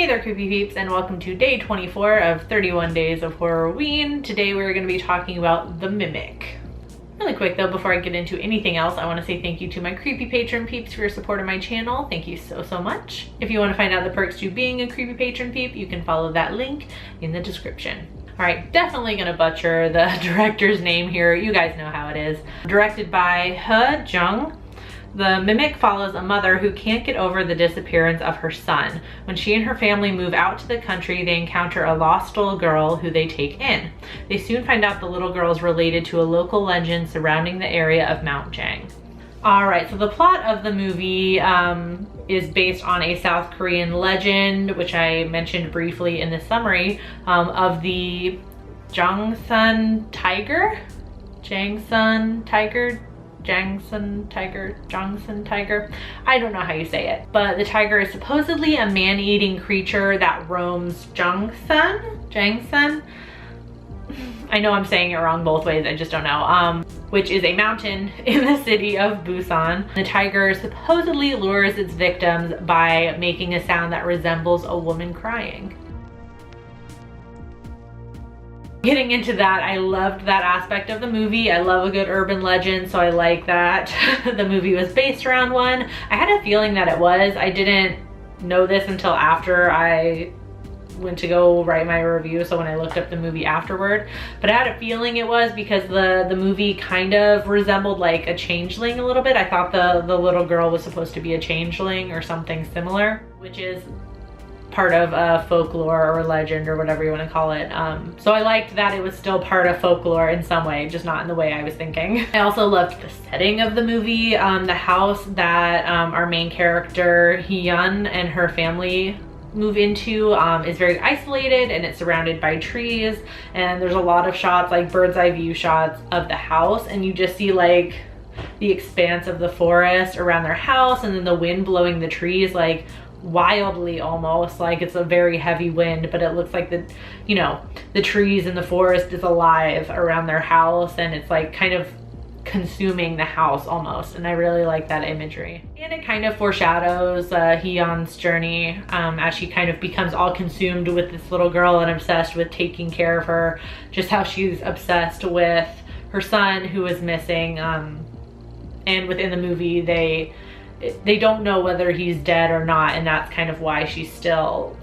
Hey there, creepy peeps, and welcome to day 24 of 31 days of Horrorween. Today we're going to be talking about The Mimic. Really quick though, before I get into anything else, I want to say thank you to my creepy patron peeps for your support of my channel. Thank you so much. If you want to find out the perks to being a creepy patron peep, you can follow that link in the description. All right, definitely gonna butcher the director's name here. You guys know how it is. Directed by He Jung. The Mimic follows a mother who can't get over the disappearance of her son. When she and her family move out to the country, they encounter a lost little girl who they take in. They soon find out the little girl is related to a local legend surrounding the area of Mount Jang. All right, so the plot of the movie is based on a South Korean legend, which I mentioned briefly in the summary, of the Jangsun tiger? Jangsun tiger? Jangsun tiger. I don't know how you say it, but the tiger is supposedly a man-eating creature that roams Jangsun. I know I'm saying it wrong both ways, I just don't know. Which is a mountain in the city of Busan. The tiger supposedly lures its victims by making a sound that resembles a woman crying. Getting into that, I loved that aspect of the movie. I love a good urban legend, so I like that the movie was based around one. I had a feeling that it was. I didn't know this until after I went to go write my review, so when I looked up the movie afterward. But I had a feeling it was because the movie kind of resembled like a changeling a little bit. I thought the little girl was supposed to be a changeling or something similar, which is part of folklore or legend or whatever you want to call it. So I liked that it was still part of folklore in some way, just not in the way I was thinking. I also loved the setting of the movie. The house that our main character Hyun and her family move into is very isolated, and it's surrounded by trees, and there's a lot of shots, like bird's eye view shots of the house, and you just see like the expanse of the forest around their house, and then the wind blowing the trees like wildly, almost like it's a very heavy wind, but it looks like the, you know, the trees and the forest is alive around their house, and it's like kind of consuming the house almost, and I really like that imagery. And it kind of foreshadows Hyun's journey as she kind of becomes all consumed with this little girl and obsessed with taking care of her, just how she's obsessed with her son who is missing. And within the movie they don't know whether he's dead or not, and that's kind of why she's still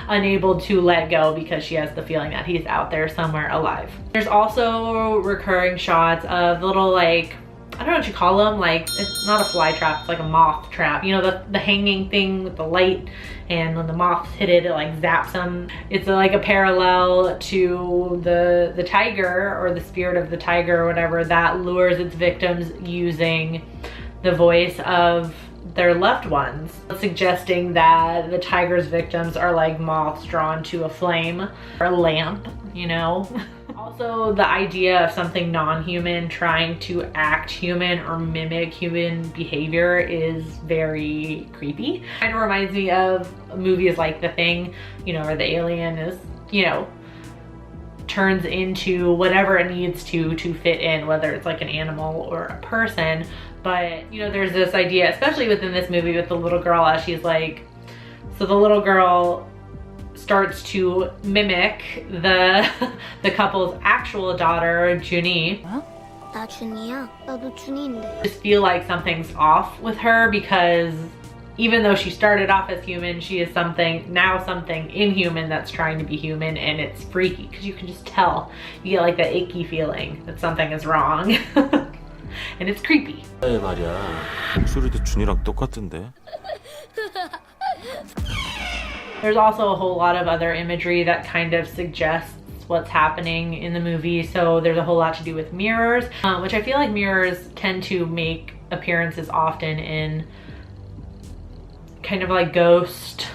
unable to let go, because she has the feeling that he's out there somewhere alive. There's also recurring shots of little, like, I don't know what you call them, like, it's not a fly trap, it's like a moth trap. You know, the hanging thing with the light, and when the moths hit it, it like zaps them. It's like a parallel to the tiger, or the spirit of the tiger or whatever, that lures its victims using the voice of their loved ones, suggesting that the tiger's victims are like moths drawn to a flame or a lamp, you know? Also, the idea of something non-human trying to act human or mimic human behavior is very creepy. Kind of reminds me of movies like The Thing, you know, where the alien is, you know, turns into whatever it needs to fit in, whether it's like an animal or a person. But, you know, there's this idea, especially within this movie with the little girl, as she's like, so the little girl starts to mimic the couple's actual daughter, Junhee. 나 준이야? 나도 준이인데. Just feel like something's off with her, because even though she started off as human, she is something inhuman that's trying to be human, and it's freaky because you can just tell. You get like that icky feeling that something is wrong. And it's creepy. 말이야. 목소리도 준이랑 똑같은데. There's also a whole lot of other imagery that kind of suggests what's happening in the movie. So there's a whole lot to do with mirrors, which I feel like mirrors tend to make appearances often in kind of like ghost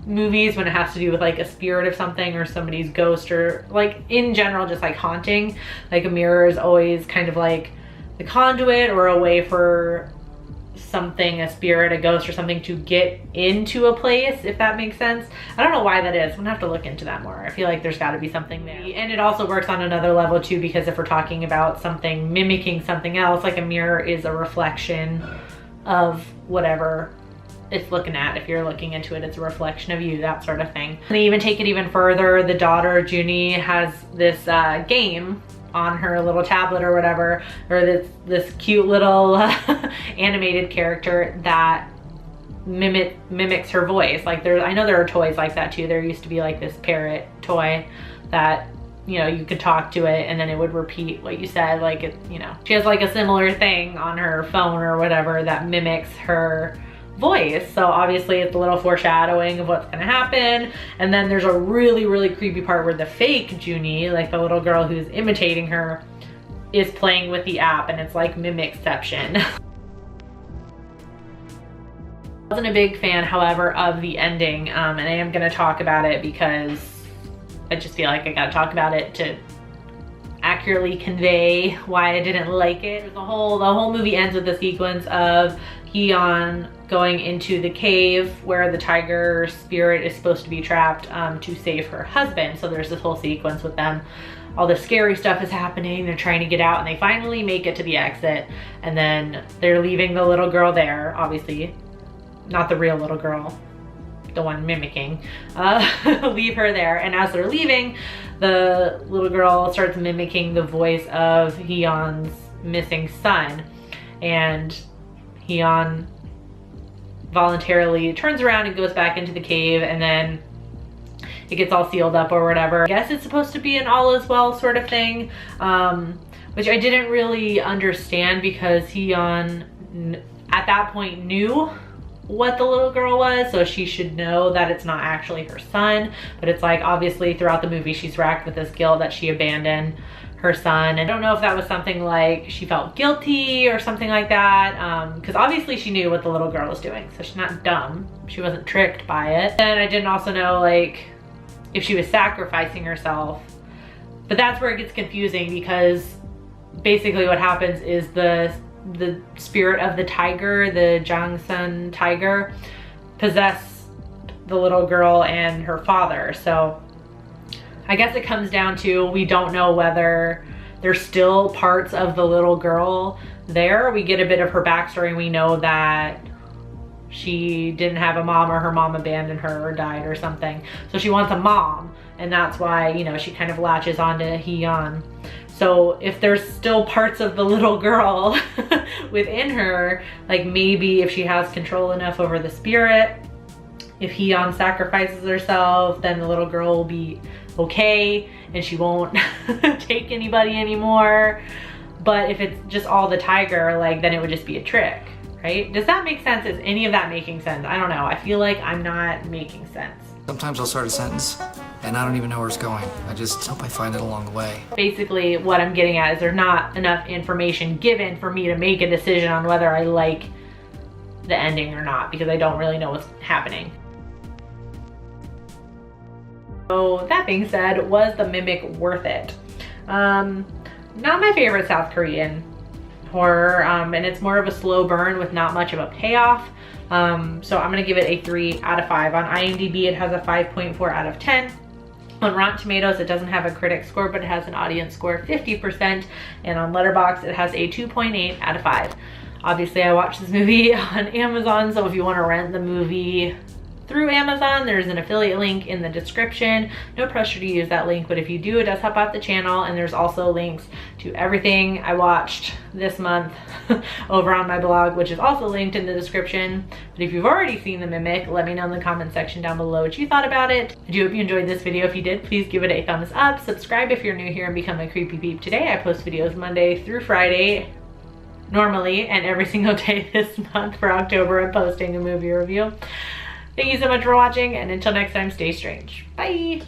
movies, when it has to do with like a spirit of something or somebody's ghost, or like in general just like haunting. Like a mirror is always kind of like the conduit or a way for something, a spirit, a ghost or something, to get into a place, if that makes sense. I don't know why that is. I'm gonna have to look into that more. I feel like there's got to be something there. And it also works on another level too, because if we're talking about something mimicking something else, like a mirror is a reflection of whatever it's looking at. If you're looking into it, it's a reflection of you, that sort of thing. And they even take it even further. The daughter, Junie, has this game on her little tablet or whatever, or this cute little animated character that mimics her voice. Like I know there are toys like that too. There used to be like this parrot toy that, you know, you could talk to it and then it would repeat what you said. Like it, you know, she has like a similar thing on her phone or whatever that mimics her voice. So obviously it's a little foreshadowing of what's gonna happen. And then there's a really, really creepy part where the fake Junie, like the little girl who's imitating her, is playing with the app, and it's like mimicception. I wasn't a big fan, however, of the ending, and I am gonna talk about it because I just feel like I gotta talk about it to accurately convey why I didn't like it. The whole movie ends with a sequence of Hee-yeon going into the cave where the tiger spirit is supposed to be trapped to save her husband. So there's this whole sequence with them. All the scary stuff is happening. They're trying to get out and they finally make it to the exit. And then they're leaving the little girl there, obviously. Not the real little girl, the one mimicking. Leave her there. And as they're leaving, the little girl starts mimicking the voice of Hee-yeon's missing son. And Hee-yeon voluntarily turns around and goes back into the cave, and then it gets all sealed up or whatever. I guess it's supposed to be an all is well sort of thing, which I didn't really understand because Hee-yeon at that point knew what the little girl was, so she should know that it's not actually her son. But it's like, obviously throughout the movie she's racked with this guilt that she abandoned her son. I don't know if that was something like she felt guilty or something like that, because obviously she knew what the little girl was doing, so she's not dumb. She wasn't tricked by it. And I didn't also know like if she was sacrificing herself, but that's where it gets confusing, because basically what happens is the spirit of the tiger, the Jangsun tiger, possessed the little girl and her father. So I guess it comes down to, we don't know whether there's still parts of the little girl there. We get a bit of her backstory. We know that she didn't have a mom, or her mom abandoned her or died or something. So she wants a mom, and that's why, you know, she kind of latches onto Hee-yeon. So if there's still parts of the little girl within her, like maybe if she has control enough over the spirit, if Hee-yeon sacrifices herself, then the little girl will be okay and she won't take anybody anymore. But if it's just all the tiger, like, then it would just be a trick, right? Does that make sense? Is any of that making sense? I don't know. I feel like I'm not making sense. Sometimes I'll start a sentence and I don't even know where it's going. I just hope I find it along the way. Basically what I'm getting at is there's not enough information given for me to make a decision on whether I like the ending or not, because I don't really know what's happening. So that being said, was the Mimic worth it? Not my favorite South Korean horror, and it's more of a slow burn with not much of a payoff. So I'm gonna give it a 3 out of 5. On IMDb it has a 5.4 out of 10. On Rotten Tomatoes it doesn't have a critic score, but it has an audience score of 50%, and on Letterboxd it has a 2.8 out of 5. Obviously I watched this movie on Amazon, so if you want to rent the movie through Amazon, there's an affiliate link in the description. No pressure to use that link, but if you do, it does help out the channel. And there's also links to everything I watched this month over on my blog, which is also linked in the description. But if you've already seen The Mimic, let me know in the comment section down below what you thought about it. I do hope you enjoyed this video. If you did, please give it a thumbs up. Subscribe if you're new here and become a creepy peep today. I post videos Monday through Friday normally, and every single day this month for October I'm posting a movie review. Thank you so much for watching, and until next time, stay strange. Bye!